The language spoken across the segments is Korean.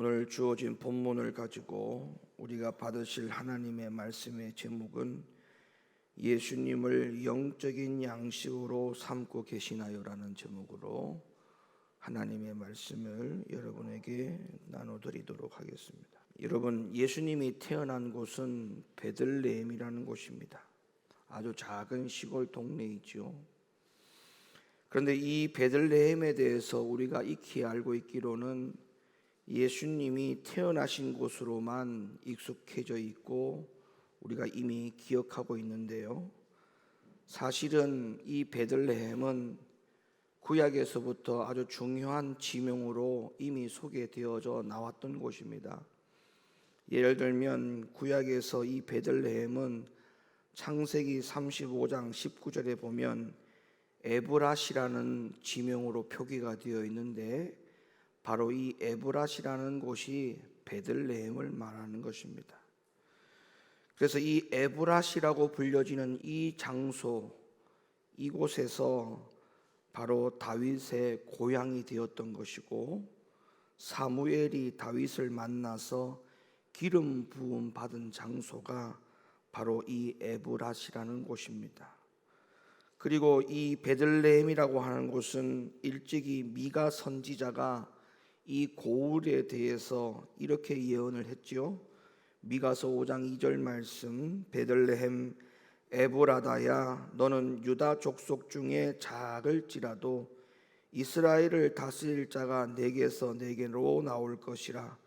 오늘 주어진 본문을 가지고 우리가 받으실 하나님의 말씀의 제목은 예수님을 영적인 양식으로 삼고 계시나요라는 제목으로 하나님의 말씀을 여러분에게 나눠드리도록 하겠습니다. 여러분, 예수님이 태어난 곳은 베들레헴이라는 곳입니다. 아주 작은 시골 동네이죠. 그런데 이 베들레헴에 대해서 우리가 익히 알고 있기로는 예수님이 태어나신 곳으로만 익숙해져 있고 우리가 이미 기억하고 있는데요, 사실은 이 베들레헴은 구약에서부터 아주 중요한 지명으로 이미 소개되어져 나왔던 곳입니다. 예를 들면 구약에서 이 베들레헴은 창세기 35장 19절에 보면 에브라시라는 지명으로 표기가 되어 있는데, 바로 이 에브라시라는 곳이 베들레헴을 말하는 것입니다. 그래서 이 에브라시라고 불려지는 이 장소, 이곳에서 바로 다윗의 고향이 되었던 것이고, 사무엘이 다윗을 만나서 기름 부음 받은 장소가 바로 이 에브라시라는 곳입니다. 그리고 이 베들레헴이라고 하는 곳은 일찍이 미가 선지자가 이 고을에 대해서 이렇게 예언을 했지요. 미가서 5장 2절 말씀, 베들레헴 에브라다야, 너는 유다 족속 중에 작을지라도 이스라엘을 다스릴 자가 내게서 내게로 나올 것이라.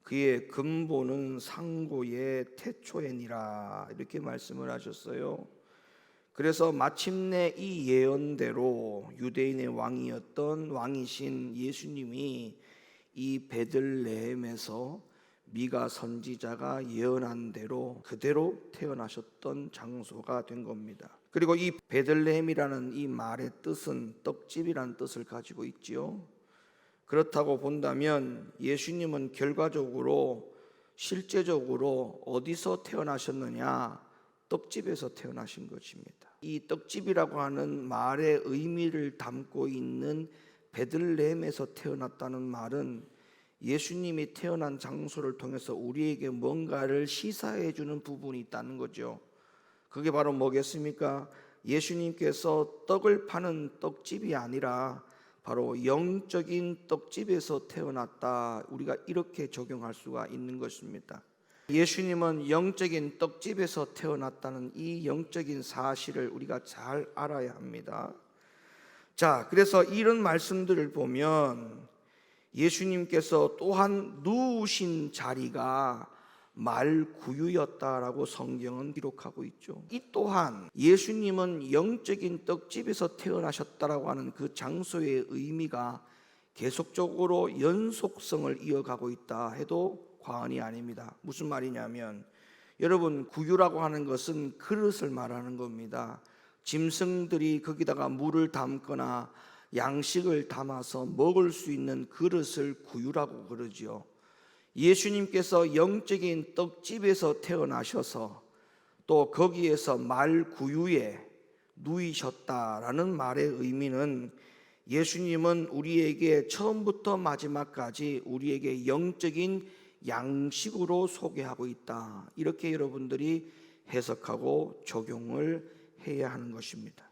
그의 근본은 상고의 태초에니라. 이렇게 말씀을 하셨어요. 그래서 마침내 이 예언대로 유대인의 왕이었던 왕이신 예수님이 이 베들레헴에서 미가 선지자가 예언한 대로 그대로 태어나셨던 장소가 된 겁니다. 그리고 이 베들레헴이라는 이 말의 뜻은 떡집이라는 뜻을 가지고 있지요. 그렇다고 본다면 예수님은 결과적으로 실제적으로 어디서 태어나셨느냐? 떡집에서 태어나신 것입니다. 이 떡집이라고 하는 말의 의미를 담고 있는 베들레헴에서 태어났다는 말은 예수님이 태어난 장소를 통해서 우리에게 뭔가를 시사해 주는 부분이 있다는 거죠. 그게 바로 뭐겠습니까? 예수님께서 떡을 파는 떡집이 아니라 바로 영적인 떡집에서 태어났다, 우리가 이렇게 적용할 수가 있는 것입니다. 예수님은 영적인 떡집에서 태어났다는 이 영적인 사실을 우리가 잘 알아야 합니다. 자, 그래서 이런 말씀들을 보면 예수님께서 또한 누우신 자리가 말구유였다라고 성경은 기록하고 있죠. 이 또한 예수님은 영적인 떡집에서 태어나셨다라고 하는 그 장소의 의미가 계속적으로 연속성을 이어가고 있다 해도 과언이 아닙니다. 무슨 말이냐면, 여러분, 구유라고 하는 것은 그릇을 말하는 겁니다. 짐승들이 거기다가 물을 담거나 양식을 담아서 먹을 수 있는 그릇을 구유라고 그러지요. 예수님께서 영적인 떡집에서 태어나셔서 또 거기에서 말구유에 누이셨다라는 말의 의미는, 예수님은 우리에게 처음부터 마지막까지 우리에게 영적인 양식으로 소개하고 있다, 이렇게 여러분들이 해석하고 적용을 해야 하는 것입니다.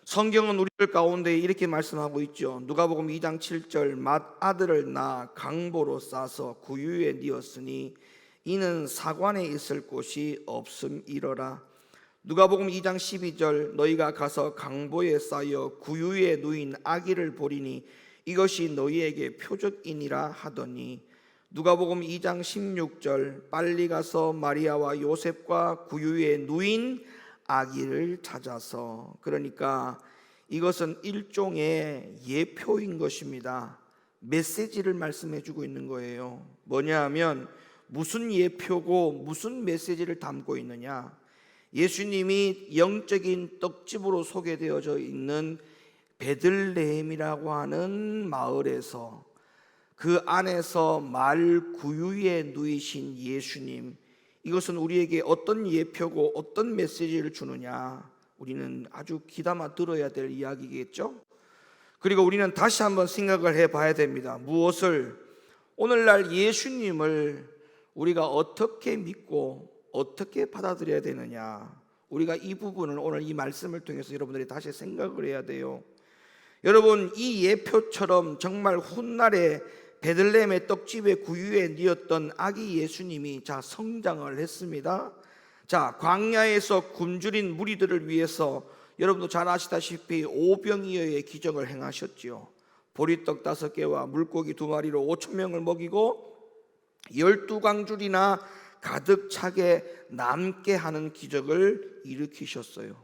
성경은 우리들 가운데 이렇게 말씀하고 있죠. 누가복음 2장 7절, 맏아들을 낳아 강보로 싸서 구유에 뉘었으니 이는 사관에 있을 곳이 없음이러라. 누가복음 2장 12절, 너희가 가서 강보에 쌓여 구유에 누인 아기를 보리니 이것이 너희에게 표적이니라 하더니, 누가복음 2장 16절, 빨리 가서 마리아와 요셉과 구유에 누인 아기를 찾아서, 그러니까 이것은 일종의 예표인 것입니다. 메시지를 말씀해 주고 있는 거예요. 뭐냐 하면, 무슨 예표고 무슨 메시지를 담고 있느냐? 예수님이 영적인 떡집으로 소개되어져 있는 베들레헴이라고 하는 마을에서, 그 안에서 말구유에 누이신 예수님, 이것은 우리에게 어떤 예표고 어떤 메시지를 주느냐, 우리는 아주 귀담아 들어야 될 이야기겠죠. 그리고 우리는 다시 한번 생각을 해봐야 됩니다. 무엇을? 오늘날 예수님을 우리가 어떻게 믿고 어떻게 받아들여야 되느냐, 우리가 이 부분을 오늘 이 말씀을 통해서 여러분들이 다시 생각을 해야 돼요. 여러분, 이 예표처럼 정말 훗날에 베들레헴의 떡집의 구유에 뉘었던 아기 예수님이 성장을 했습니다. 광야에서 굶주린 무리들을 위해서 여러분도 잘 아시다시피 오병이어의 기적을 행하셨지요. 보리떡 5개와 물고기 2마리로 5,000명을 먹이고 12광줄이나 가득 차게 남게 하는 기적을 일으키셨어요.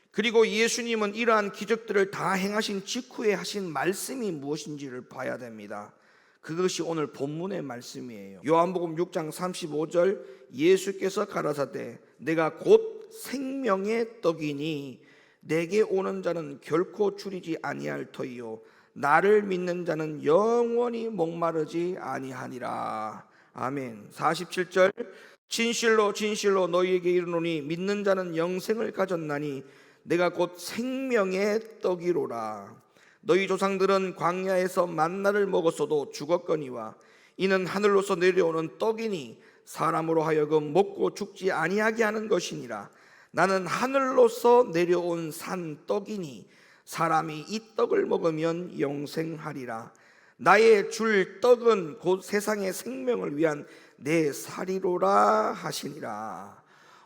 그리고 예수님은 이러한 기적들을 다 행하신 직후에 하신 말씀이 무엇인지를 봐야 됩니다. 그것이 오늘 본문의 말씀이에요. 요한복음 6장 35절, 예수께서 가라사대 내가 곧 생명의 떡이니 내게 오는 자는 결코 줄이지 아니할 터이요 나를 믿는 자는 영원히 목마르지 아니하니라. 아멘. 47절, 진실로 진실로 너희에게 이르노니 믿는 자는 영생을 가졌나니 내가 곧 생명의 떡이로라. 너희 조상들은 광야에서 만나를 먹었어도 죽었거니와 이는 하늘로서 내려오는 떡이니 사람으로 하여금 먹고 죽지 아니하게 하는 것이니라. 나는 하늘로서 내려온 산 떡이니 사람이 이 떡을 먹으면 영생하리라. 나의 줄 떡은 곧 세상의 생명을 위한 내 살이로라 하시니라.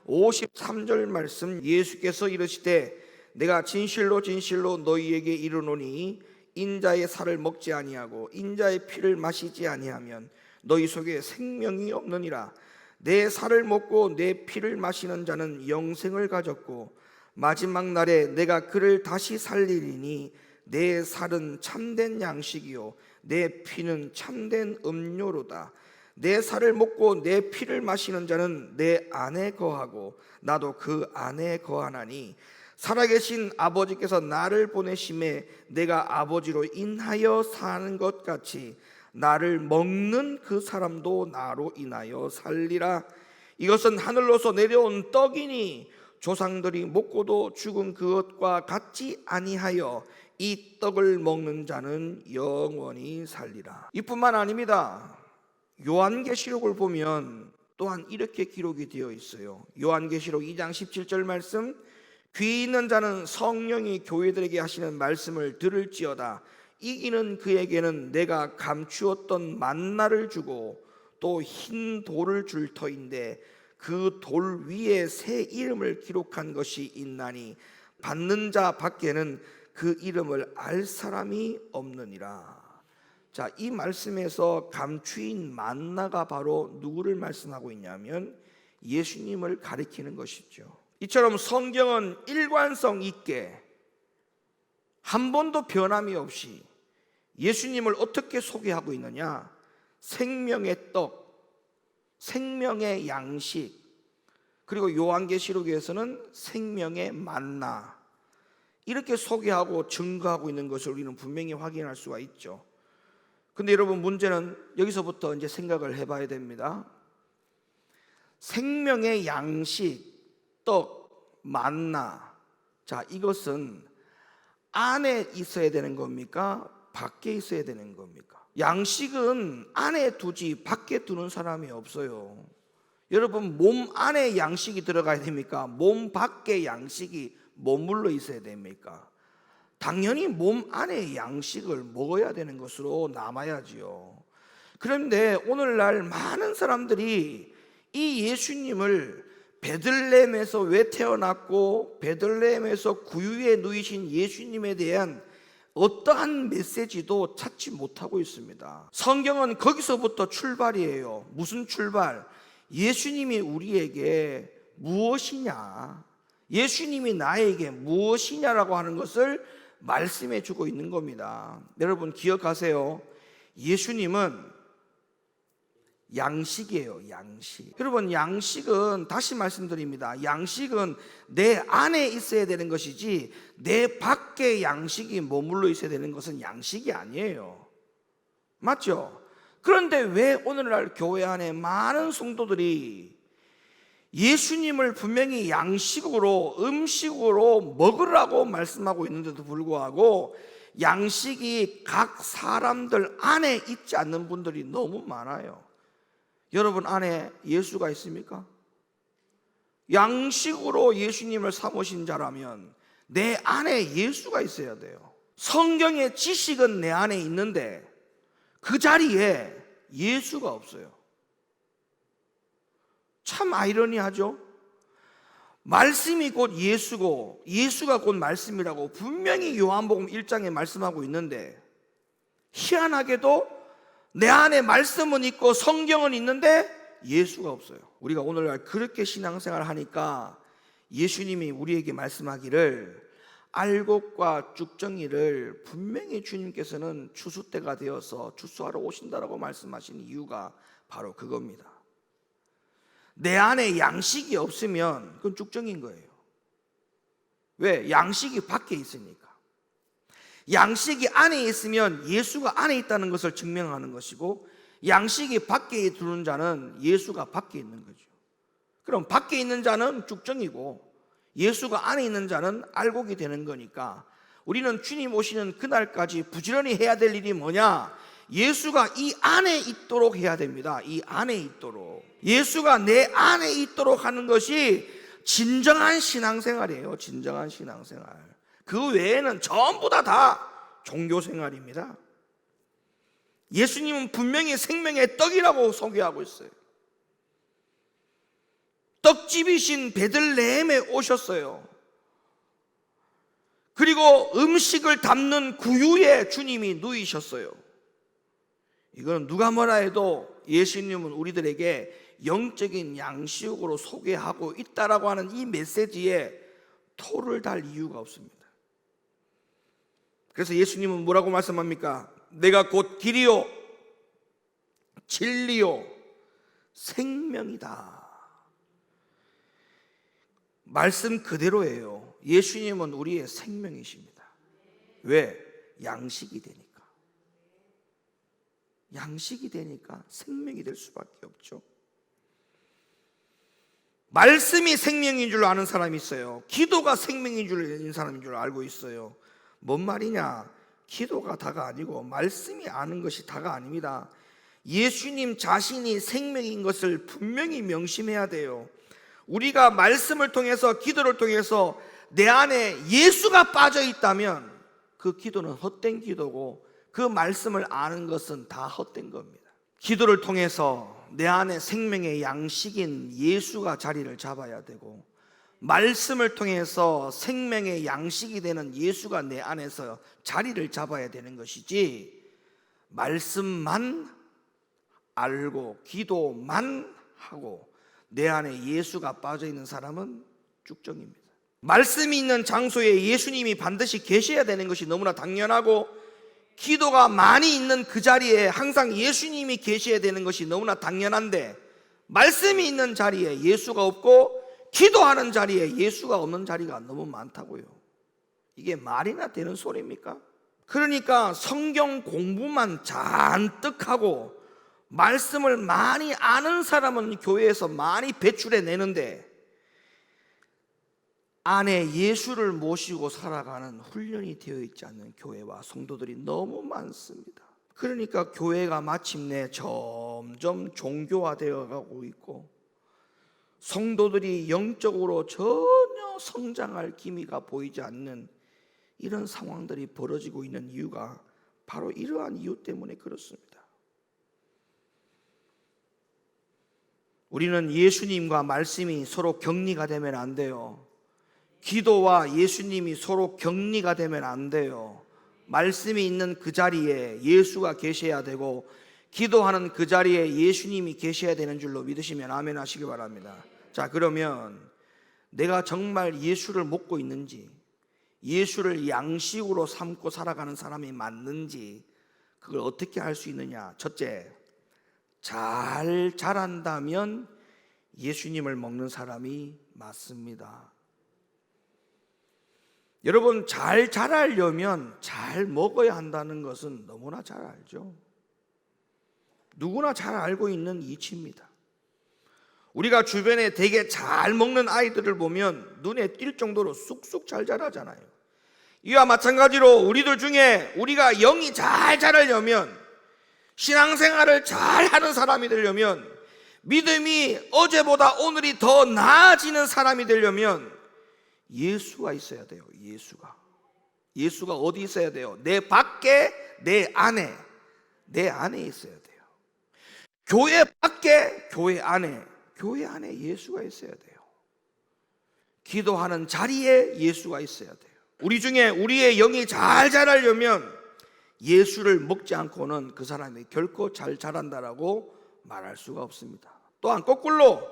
53절 말씀, 예수께서 이르시되 내가 진실로 진실로 너희에게 이르노니 인자의 살을 먹지 아니하고 인자의 피를 마시지 아니하면 너희 속에 생명이 없느니라. 내 살을 먹고 내 피를 마시는 자는 영생을 가졌고 마지막 날에 내가 그를 다시 살리리니 내 살은 참된 양식이요 내 피는 참된 음료로다. 내 살을 먹고 내 피를 마시는 자는 내 안에 거하고 나도 그 안에 거하나니 살아계신 아버지께서 나를 보내심에 내가 아버지로 인하여 사는 것 같이 나를 먹는 그 사람도 나로 인하여 살리라. 이것은 하늘로서 내려온 떡이니 조상들이 먹고도 죽은 그것과 같지 아니하여 이 떡을 먹는 자는 영원히 살리라. 이뿐만 아닙니다. 요한계시록을 보면 또한 이렇게 기록이 되어 있어요. 요한계시록 2장 17절 말씀, 귀 있는 자는 성령이 교회들에게 하시는 말씀을 들을지어다. 이기는 그에게는 내가 감추었던 만나를 주고 또 흰 돌을 줄 터인데 그 돌 위에 새 이름을 기록한 것이 있나니 받는 자 밖에는 그 이름을 알 사람이 없느니라. 이 말씀에서 감추인 만나가 바로 누구를 말씀하고 있냐면 예수님을 가리키는 것이죠. 이처럼 성경은 일관성 있게 한 번도 변함이 없이 예수님을 어떻게 소개하고 있느냐? 생명의 떡, 생명의 양식, 그리고 요한계시록에서는 생명의 만나, 이렇게 소개하고 증거하고 있는 것을 우리는 분명히 확인할 수가 있죠. 근데 여러분, 문제는 여기서부터 이제 생각을 해봐야 됩니다. 생명의 양식, 떡, 만나, 이것은 안에 있어야 되는 겁니까? 밖에 있어야 되는 겁니까? 양식은 안에 두지 밖에 두는 사람이 없어요. 여러분, 몸 안에 양식이 들어가야 됩니까? 몸 밖에 양식이 머물러 있어야 됩니까? 당연히 몸 안에 양식을 먹어야 되는 것으로 남아야지요. 그런데 오늘날 많은 사람들이 이 예수님을 베들레헴에서 왜 태어났고 베들레헴에서 구유에 누이신 예수님에 대한 어떠한 메시지도 찾지 못하고 있습니다. 성경은 거기서부터 출발이에요. 무슨 출발? 예수님이 우리에게 무엇이냐, 예수님이 나에게 무엇이냐라고 하는 것을 말씀해 주고 있는 겁니다. 여러분 기억하세요. 예수님은 양식이에요. 양식. 여러분, 양식은, 다시 말씀드립니다, 양식은 내 안에 있어야 되는 것이지 내 밖에 양식이 머물러 있어야 되는 것은 양식이 아니에요. 맞죠? 그런데 왜 오늘날 교회 안에 많은 성도들이 예수님을 분명히 양식으로, 음식으로 먹으라고 말씀하고 있는데도 불구하고 양식이 각 사람들 안에 있지 않는 분들이 너무 많아요. 여러분 안에 예수가 있습니까? 양식으로 예수님을 삼으신 자라면 내 안에 예수가 있어야 돼요. 성경의 지식은 내 안에 있는데 그 자리에 예수가 없어요. 참 아이러니하죠? 말씀이 곧 예수고 예수가 곧 말씀이라고 분명히 요한복음 1장에 말씀하고 있는데, 희한하게도 내 안에 말씀은 있고 성경은 있는데 예수가 없어요. 우리가 오늘날 그렇게 신앙생활을 하니까 예수님이 우리에게 말씀하기를 알곡과 쭉정이를 분명히 주님께서는 추수 때가 되어서 추수하러 오신다라고 말씀하신 이유가 바로 그겁니다. 내 안에 양식이 없으면 그건 쭉정인 거예요. 왜? 양식이 밖에 있으니까. 양식이 안에 있으면 예수가 안에 있다는 것을 증명하는 것이고, 양식이 밖에 두는 자는 예수가 밖에 있는 거죠. 그럼 밖에 있는 자는 쭉정이고 예수가 안에 있는 자는 알곡이 되는 거니까, 우리는 주님 오시는 그날까지 부지런히 해야 될 일이 뭐냐? 예수가 이 안에 있도록 해야 됩니다. 이 안에 있도록. 예수가 내 안에 있도록 하는 것이 진정한 신앙생활이에요. 진정한 신앙생활. 그 외에는 전부 다 종교생활입니다. 예수님은 분명히 생명의 떡이라고 소개하고 있어요. 떡집이신 베들레헴에 오셨어요. 그리고 음식을 담는 구유에 주님이 누이셨어요. 이건 누가 뭐라 해도 예수님은 우리들에게 영적인 양식으로 소개하고 있다라고 하는 이 메시지에 토를 달 이유가 없습니다. 그래서 예수님은 뭐라고 말씀합니까? 내가 곧 길이요 진리요 생명이다. 말씀 그대로예요. 예수님은 우리의 생명이십니다. 왜? 양식이 되니까. 양식이 되니까 생명이 될 수밖에 없죠. 말씀이 생명인 줄 아는 사람이 있어요. 기도가 생명인 줄 아는 사람인 줄 알고 있어요. 뭔 말이냐? 기도가 다가 아니고 말씀이 아는 것이 다가 아닙니다. 예수님 자신이 생명인 것을 분명히 명심해야 돼요. 우리가 말씀을 통해서, 기도를 통해서 내 안에 예수가 빠져 있다면 그 기도는 헛된 기도고, 그 말씀을 아는 것은 다 헛된 겁니다. 기도를 통해서 내 안에 생명의 양식인 예수가 자리를 잡아야 되고, 말씀을 통해서 생명의 양식이 되는 예수가 내 안에서 자리를 잡아야 되는 것이지, 말씀만 알고 기도만 하고 내 안에 예수가 빠져 있는 사람은 쭉정입니다. 말씀이 있는 장소에 예수님이 반드시 계셔야 되는 것이 너무나 당연하고, 기도가 많이 있는 그 자리에 항상 예수님이 계셔야 되는 것이 너무나 당연한데, 말씀이 있는 자리에 예수가 없고 기도하는 자리에 예수가 없는 자리가 너무 많다고요. 이게 말이나 되는 소리입니까? 그러니까 성경 공부만 잔뜩 하고 말씀을 많이 아는 사람은 교회에서 많이 배출해 내는데, 안에 예수를 모시고 살아가는 훈련이 되어 있지 않는 교회와 성도들이 너무 많습니다. 그러니까 교회가 마침내 점점 종교화되어 가고 있고, 성도들이 영적으로 전혀 성장할 기미가 보이지 않는 이런 상황들이 벌어지고 있는 이유가 바로 이러한 이유 때문에 그렇습니다. 우리는 예수님과 말씀이 서로 격리가 되면 안 돼요. 기도와 예수님이 서로 격리가 되면 안 돼요. 말씀이 있는 그 자리에 예수가 계셔야 되고, 기도하는 그 자리에 예수님이 계셔야 되는 줄로 믿으시면 아멘 하시기 바랍니다. 자, 그러면 내가 정말 예수를 먹고 있는지, 예수를 양식으로 삼고 살아가는 사람이 맞는지, 그걸 어떻게 알 수 있느냐? 첫째, 잘 자란다면 예수님을 먹는 사람이 맞습니다. 여러분, 잘 자라려면 잘 먹어야 한다는 것은 너무나 잘 알죠. 누구나 잘 알고 있는 이치입니다. 우리가 주변에 되게 잘 먹는 아이들을 보면 눈에 띌 정도로 쑥쑥 잘 자라잖아요. 이와 마찬가지로 우리들 중에 우리가 영이 잘 자라려면, 신앙생활을 잘 하는 사람이 되려면, 믿음이 어제보다 오늘이 더 나아지는 사람이 되려면 예수가 있어야 돼요. 예수가 어디 있어야 돼요? 내 밖에, 내 안에 있어야 돼요. 교회 밖에, 교회 안에 예수가 있어야 돼요. 기도하는 자리에 예수가 있어야 돼요. 우리 중에 우리의 영이 잘 자라려면 예수를 먹지 않고는 그 사람이 결코 잘 자란다라고 말할 수가 없습니다. 또한 거꾸로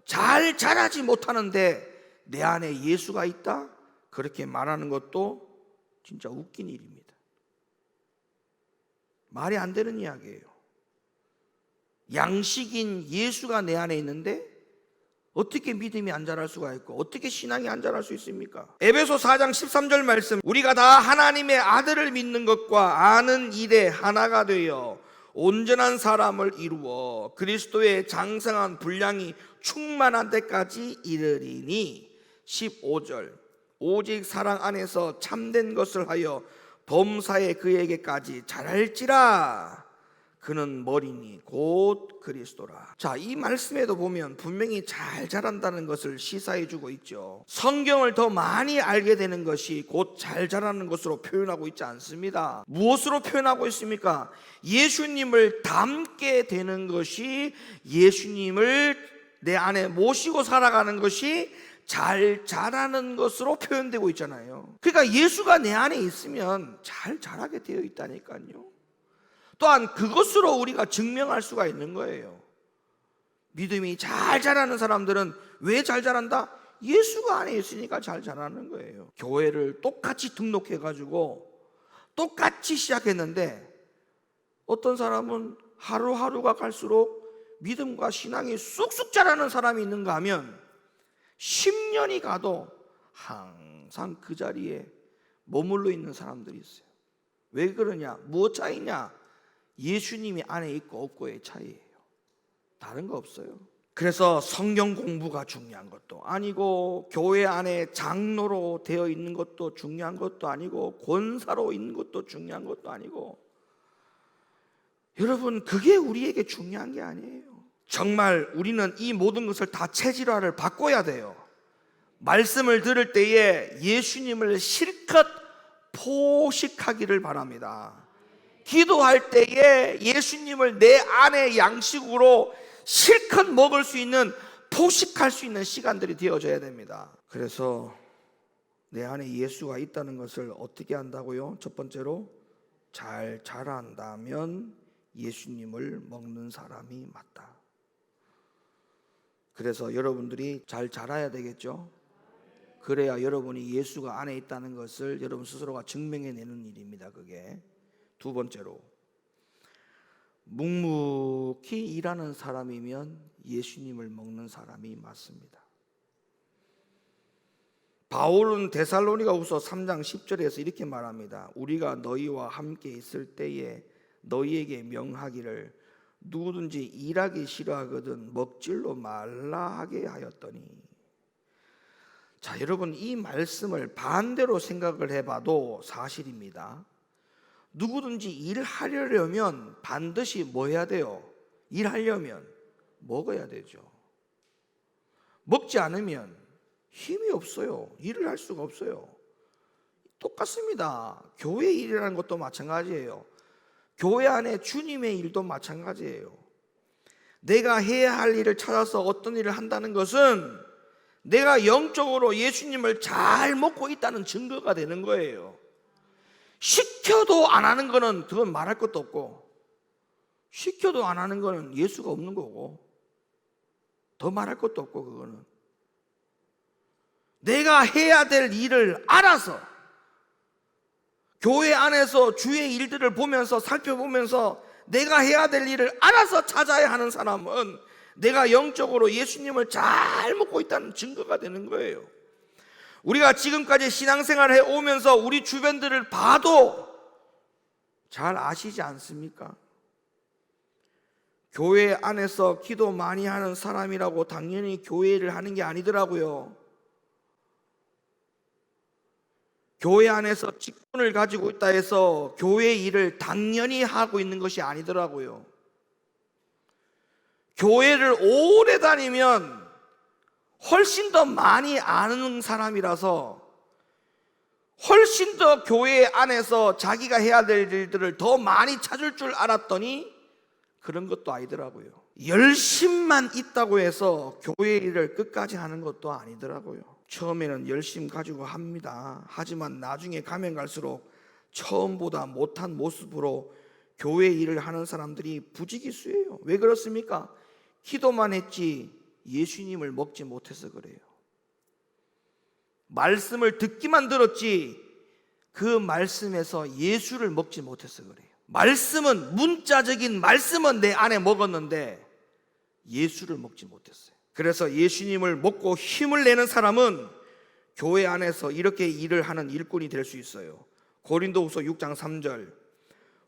잘 자라지 못하는데 내 안에 예수가 있다? 그렇게 말하는 것도 진짜 웃긴 일입니다. 말이 안 되는 이야기예요. 양식인 예수가 내 안에 있는데 어떻게 믿음이 안 자랄 수가 있고 어떻게 신앙이 안 자랄 수 있습니까? 에베소 4장 13절 말씀, 우리가 다 하나님의 아들을 믿는 것과 아는 일에 하나가 되어 온전한 사람을 이루어 그리스도의 장성한 분량이 충만한 데까지 이르리니 15절, 오직 사랑 안에서 참된 것을 하여 범사에 그에게까지 자랄지라. 그는 머리니 곧 그리스도라. 자, 이 말씀에도 보면 분명히 잘 자란다는 것을 시사해 주고 있죠. 성경을 더 많이 알게 되는 것이 곧 잘 자라는 것으로 표현하고 있지 않습니다. 무엇으로 표현하고 있습니까? 예수님을 닮게 되는 것이, 예수님을 내 안에 모시고 살아가는 것이 잘 자라는 것으로 표현되고 있잖아요. 그러니까 예수가 내 안에 있으면 잘 자라게 되어 있다니까요. 또한 그것으로 우리가 증명할 수가 있는 거예요. 믿음이 잘 자라는 사람들은 왜 잘 자란다? 예수가 안에 있으니까 잘 자라는 거예요. 교회를 똑같이 등록해가지고 똑같이 시작했는데 어떤 사람은 하루하루가 갈수록 믿음과 신앙이 쑥쑥 자라는 사람이 있는가 하면 10년이 가도 항상 그 자리에 머물러 있는 사람들이 있어요. 왜 그러냐? 무엇 차이냐? 예수님이 안에 있고 없고의 차이예요. 다른 거 없어요. 그래서 성경 공부가 중요한 것도 아니고, 교회 안에 장로로 되어 있는 것도 중요한 것도 아니고, 권사로 있는 것도 중요한 것도 아니고, 여러분, 그게 우리에게 중요한 게 아니에요. 정말 우리는 이 모든 것을 다 체질화를 바꿔야 돼요. 말씀을 들을 때에 예수님을 실컷 포식하기를 바랍니다. 기도할 때에 예수님을 내 안에 양식으로 실컷 먹을 수 있는, 포식할 수 있는 시간들이 되어져야 됩니다. 그래서 내 안에 예수가 있다는 것을 어떻게 한다고요? 첫 번째로, 잘 자란다면 예수님을 먹는 사람이 맞다. 그래서 여러분들이 잘 자라야 되겠죠? 그래야 여러분이 예수가 안에 있다는 것을 여러분 스스로가 증명해내는 일입니다. 그게 두 번째로, 묵묵히 일하는 사람이면 예수님을 먹는 사람이 맞습니다. 바울은 데살로니가후서 3장 10절에서 이렇게 말합니다. 우리가 너희와 함께 있을 때에 너희에게 명하기를 누구든지 일하기 싫어하거든 먹질로 말라 하게 하였더니. 자, 여러분, 이 말씀을 반대로 생각을 해봐도 사실입니다. 누구든지 일하려면 반드시 뭐 해야 돼요? 일하려면 먹어야 되죠. 먹지 않으면 힘이 없어요. 일을 할 수가 없어요. 똑같습니다. 교회 일이라는 것도 마찬가지예요. 교회 안에 주님의 일도 마찬가지예요. 내가 해야 할 일을 찾아서 어떤 일을 한다는 것은 내가 영적으로 예수님을 잘 먹고 있다는 증거가 되는 거예요. 시켜도 안 하는 거는 그건 말할 것도 없고, 시켜도 안 하는 거는 예수가 없는 거고, 더 말할 것도 없고, 그거는 내가 해야 될 일을 알아서 교회 안에서 주의 일들을 보면서 살펴보면서 내가 해야 될 일을 알아서 찾아야 하는 사람은 내가 영적으로 예수님을 잘 먹고 있다는 증거가 되는 거예요. 우리가 지금까지 신앙생활을 해오면서 우리 주변들을 봐도 잘 아시지 않습니까? 교회 안에서 기도 많이 하는 사람이라고 당연히 교회 일을 하는 게 아니더라고요. 교회 안에서 직분을 가지고 있다 해서 교회 일을 당연히 하고 있는 것이 아니더라고요. 교회를 오래 다니면 훨씬 더 많이 아는 사람이라서 훨씬 더 교회 안에서 자기가 해야 될 일들을 더 많이 찾을 줄 알았더니 그런 것도 아니더라고요. 열심만 있다고 해서 교회 일을 끝까지 하는 것도 아니더라고요. 처음에는 열심 가지고 합니다. 하지만 나중에 가면 갈수록 처음보다 못한 모습으로 교회 일을 하는 사람들이 부지기수예요. 왜 그렇습니까? 기도만 했지 예수님을 먹지 못해서 그래요. 말씀을 듣기만 들었지 그 말씀에서 예수를 먹지 못해서 그래요. 말씀은, 문자적인 말씀은 내 안에 먹었는데 예수를 먹지 못했어요. 그래서 예수님을 먹고 힘을 내는 사람은 교회 안에서 이렇게 일을 하는 일꾼이 될 수 있어요. 고린도후서 6장 3절,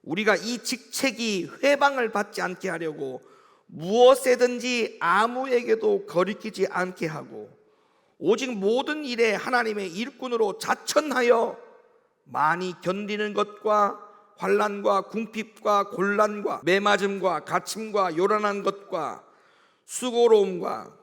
우리가 이 직책이 회방을 받지 않게 하려고 무엇에든지 아무에게도 거리끼지 않게 하고 오직 모든 일에 하나님의 일꾼으로 자천하여 많이 견디는 것과 환난과 궁핍과 곤란과 매맞음과 갇힘과 요란한 것과 수고로움과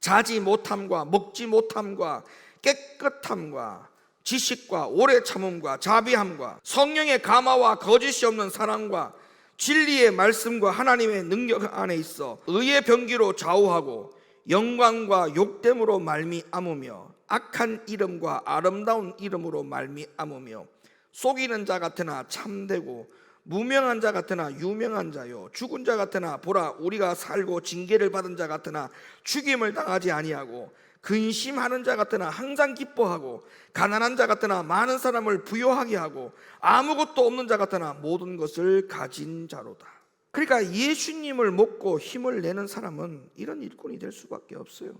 자지 못함과 먹지 못함과 깨끗함과 지식과 오래 참음과 자비함과 성령의 감화와 거짓이 없는 사랑과 진리의 말씀과 하나님의 능력 안에 있어 의의 병기로 좌우하고 영광과 욕됨으로 말미암으며 악한 이름과 아름다운 이름으로 말미암으며 속이는 자 같으나 참되고 무명한 자 같으나 유명한 자요 죽은 자 같으나 보라 우리가 살고 징계를 받은 자 같으나 죽임을 당하지 아니하고 근심하는 자 같으나 항상 기뻐하고 가난한 자 같으나 많은 사람을 부요하게 하고 아무것도 없는 자 같으나 모든 것을 가진 자로다. 그러니까 예수님을 먹고 힘을 내는 사람은 이런 일꾼이 될 수밖에 없어요.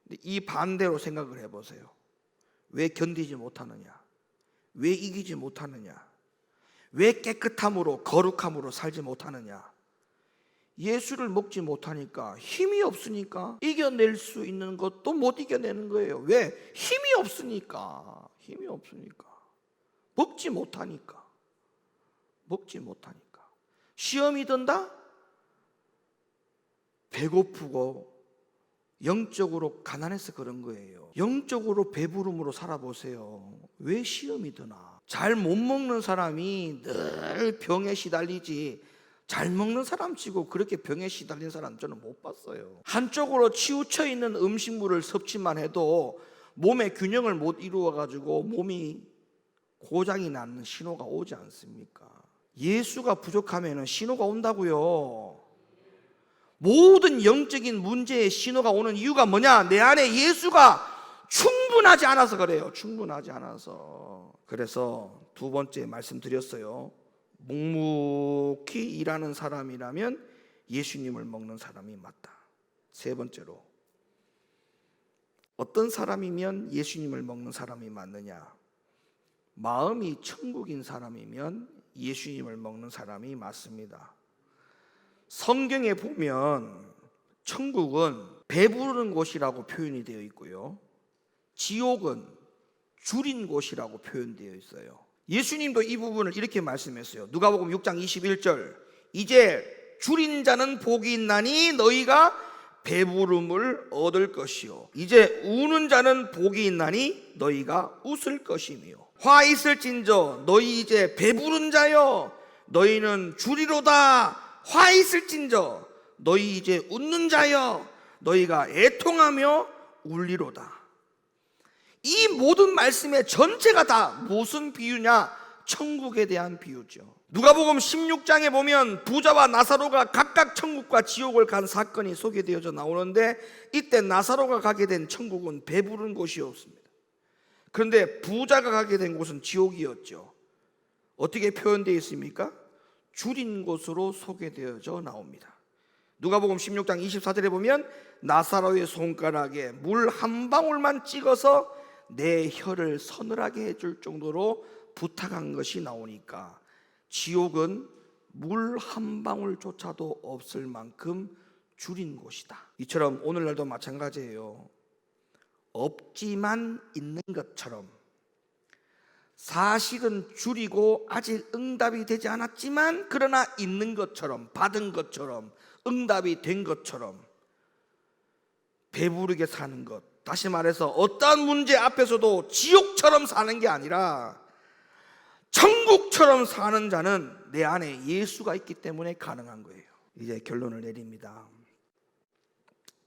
근데 이 반대로 생각을 해보세요. 왜 견디지 못하느냐? 왜 이기지 못하느냐? 왜 깨끗함으로 거룩함으로 살지 못하느냐? 예수를 먹지 못하니까, 힘이 없으니까 이겨낼 수 있는 것도 못 이겨내는 거예요. 왜? 힘이 없으니까. 힘이 없으니까. 먹지 못하니까. 먹지 못하니까. 시험이 든다? 배고프고 영적으로 가난해서 그런 거예요. 영적으로 배부름으로 살아보세요. 왜 시험이 드나? 잘 못 먹는 사람이 늘 병에 시달리지 잘 먹는 사람 치고 그렇게 병에 시달린 사람 저는 못 봤어요. 한쪽으로 치우쳐 있는 음식물을 섭취만 해도 몸의 균형을 못 이루어가지고 몸이 고장이 나는 신호가 오지 않습니까? 예수가 부족하면 신호가 온다고요. 모든 영적인 문제의 신호가 오는 이유가 뭐냐? 내 안에 예수가 충분하지 않아서 그래요. 충분하지 않아서. 그래서 두 번째 말씀드렸어요. 묵묵히 일하는 사람이라면 예수님을 먹는 사람이 맞다. 세 번째로, 어떤 사람이면 예수님을 먹는 사람이 맞느냐? 마음이 천국인 사람이면 예수님을 먹는 사람이 맞습니다. 성경에 보면 천국은 배부르는 곳이라고 표현이 되어 있고요, 지옥은 줄인 곳이라고 표현되어 있어요. 예수님도 이 부분을 이렇게 말씀했어요. 누가복음 6장 21절, 이제 줄인 자는 복이 있나니 너희가 배부름을 얻을 것이요 이제 우는 자는 복이 있나니 너희가 웃을 것이며 화 있을진저 너희 이제 배부른 자여 너희는 주리로다. 화 있을진저 너희 이제 웃는 자여 너희가 애통하며 울리로다. 이 모든 말씀의 전체가 다 무슨 비유냐? 천국에 대한 비유죠. 누가복음 16장에 보면 부자와 나사로가 각각 천국과 지옥을 간 사건이 소개되어져 나오는데, 이때 나사로가 가게 된 천국은 배부른 곳이었습니다. 그런데 부자가 가게 된 곳은 지옥이었죠. 어떻게 표현되어 있습니까? 줄인 곳으로 소개되어져 나옵니다. 누가복음 16장 24절에 보면 나사로의 손가락에 물 한 방울만 찍어서 내 혀를 서늘하게 해줄 정도로 부탁한 것이 나오니까 지옥은 물 한 방울조차도 없을 만큼 줄인 곳이다. 이처럼 오늘날도 마찬가지예요. 없지만 있는 것처럼 사실은 줄이고 아직 응답이 되지 않았지만 그러나 있는 것처럼, 받은 것처럼, 응답이 된 것처럼 배부르게 사는 것. 다시 말해서 어떠한 문제 앞에서도 지옥처럼 사는 게 아니라 천국처럼 사는 자는 내 안에 예수가 있기 때문에 가능한 거예요. 이제 결론을 내립니다.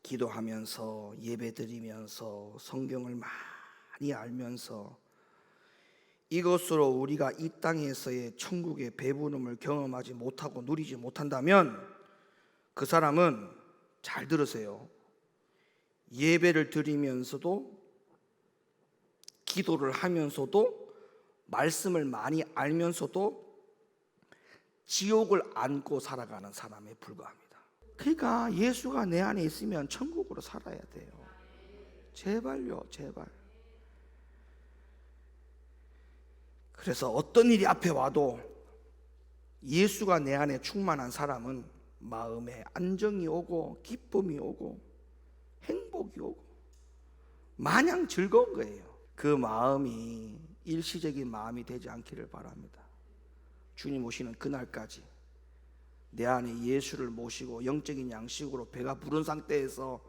기도하면서, 예배드리면서, 성경을 많이 알면서 이것으로 우리가 이 땅에서의 천국의 배부름을 경험하지 못하고 누리지 못한다면 그 사람은, 잘 들으세요, 예배를 드리면서도 기도를 하면서도 말씀을 많이 알면서도 지옥을 안고 살아가는 사람에 불과합니다. 그러니까 예수가 내 안에 있으면 천국으로 살아야 돼요. 제발요, 제발. 그래서 어떤 일이 앞에 와도 예수가 내 안에 충만한 사람은 마음에 안정이 오고 기쁨이 오고 행복이 오고 마냥 즐거운 거예요. 그 마음이 일시적인 마음이 되지 않기를 바랍니다. 주님 오시는 그날까지 내 안에 예수를 모시고 영적인 양식으로 배가 부른 상태에서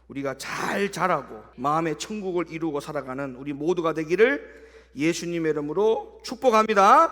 우리가 잘 자라고 마음의 천국을 이루고 살아가는 우리 모두가 되기를 예수님의 이름으로 축복합니다.